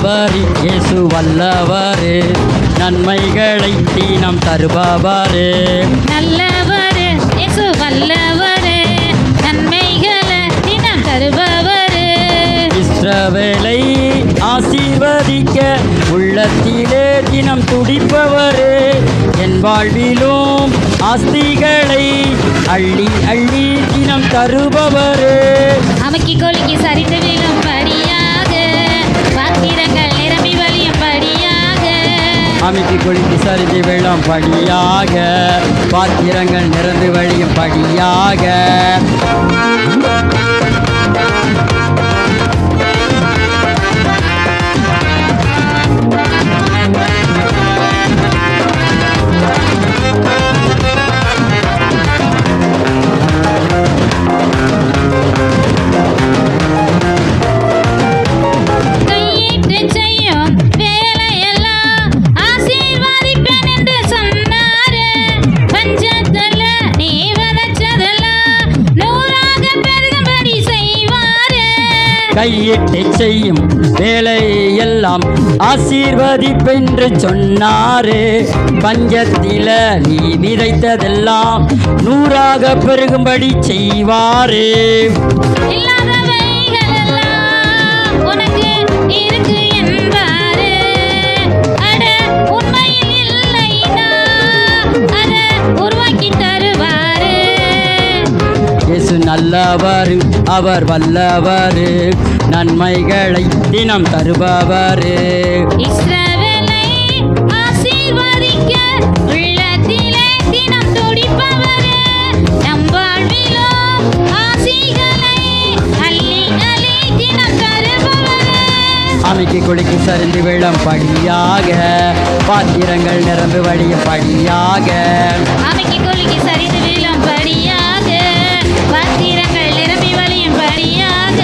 நல்லவர் இயேசு வல்லவர், நன்மைகளை தினம் தருபவர். நல்லவர் இயேசு வல்லவர், நன்மைகளை தினம் தருபவர். இஸ்ரவேலை ஆசீர்வதிக்க உள்ளத்திலே தினம் துடிப்பவர். என் வாழ்விலும் ஆஸ்திகளை அள்ளி அள்ளி தினம் தருபவர். அமுக்கி கொலுக்கி சரிந்து விழும் படியாக, பாத்திரங்கள் நிரம்பி வழியும் படியாக. அமைக்கி கொழுக்கி சரிந்து விழும் படியாக, பாத்திரங்கள் நிறந்து வழியும் படியாக. கையிட்டு செய்யும் வேலையெல்லாம் ஆசீர்வதிப்பென்று சொன்னாரே. பஞ்சத்தில நீ விதைத்ததெல்லாம் நூறாக பெருகும்படி செய்வாரே. நல்லவர் அவர் வல்லவர், நன்மைகளை தினம் தருபவர். இஸ்ரவேலை ஆசீர்வதிக்க உள்ளத்திலே தினம் துடிப்பவர். நம் வாழ்விலும் ஆசீர்களை அள்ளி அள்ளி தினம் தருபவர். அமைக்கி குலுக்கி சரிந்து விழும் படியாக, பாத்திரங்கள் நிரம்பு வழியும் படியாக. அமைக்கி குலுக்கி சரிந்து விழும் படியாக, பாத்திரங்கள் நிரம்பி வழியும் படியாக.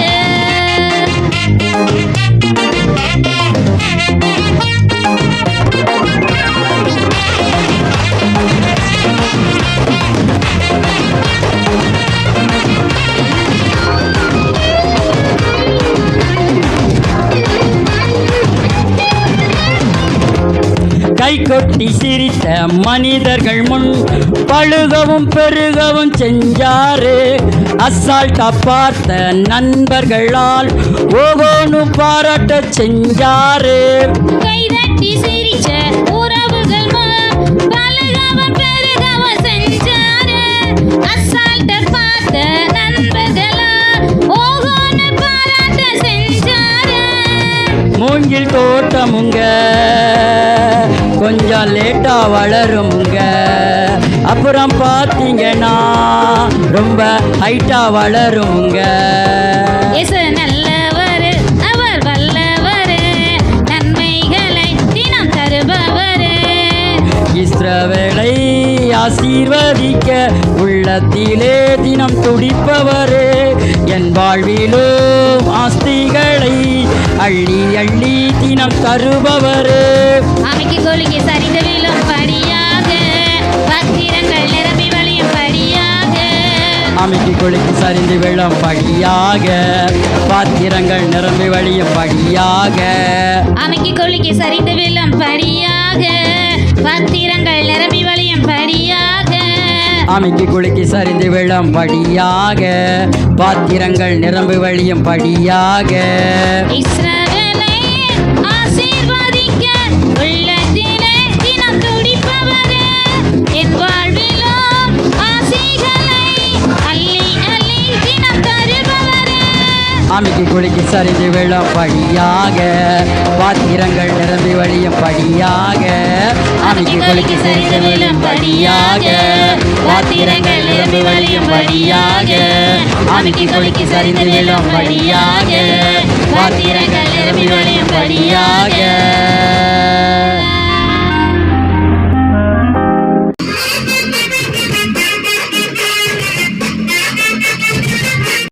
கை கொட்டி சிரித்த மனிதர்கள் முன் பழுகவும் பெருகவும் செஞ்சாரு. அசால்ட்டா பார்த்த நண்பர்களால் ஓகோனு பாராட்ட செஞ்சாரு. கைதட்டி சிரிச்ச உறவுகள் பழுகவும் பெருகவும் செஞ்சாரு. அசால்ட்டா பார்த்த நண்பர்களால் ஓகோனு பாராட்ட செஞ்சாரு. மூங்கில் தோட்டமுங்க கொஞ்சம் லேட்டா வளருமுங்க, அப்புறம் பார்த்தீங்கன்னா ரொம்ப ஹைட்டா வளருமுங்க. இயேசு நல்லவர் அவர் வல்லவர், நன்மைகளை தினம் தருபவர். இஸ்ரவேலை ஆசீர்வதிக்க உள்ளத்திலே தினம் துடிப்பவர். என் வாழ்விலும் ஆஸ்திகளை அள்ளி அள்ளி தினம் தருபவர். அமைக்கி கொலுக்கி சரிந்து விழும் படியாக, பாத்திரங்கள் நிரம்பி வழியும் படியாக. அமைக்கி கொலுக்கி சரிந்து விழும் படியாக, பாத்திரங்கள் நிரம்பி வழியும் படியாக. அமைக்கி கொலுக்கி சரிந்து விழும் படியாக, பாத்திரங்கள் நிரம்பி வழியும் படியாக. அமைக்கி குலுக்கி சரிந்து விழும் படியாக, பாத்திரங்கள் நிரம்பி வழியும் படியாக. இஸ்ரவேலை ஆசீர்வதிக்க உள்ளத்திலே தினம் துடிப்பவர். என் வாழ்விலும் ஆசைகளை அள்ளி அள்ளி தினம் தருபவர். அமைக்கி குலுக்கி சரிந்து விழும் படியாக, பாத்திரங்கள் நிரம்பி வழியும் படியாக. அமைக்கி குலுக்கி சரிந்து விழும் படியாக, பாத்திரங்கள் நிரம்பி வழியும் படியாக. அமைக்கி குலுக்கி சரிந்து விழும் படியாக, பாத்திரங்கள் நிரம்பி வழியும் படியாக.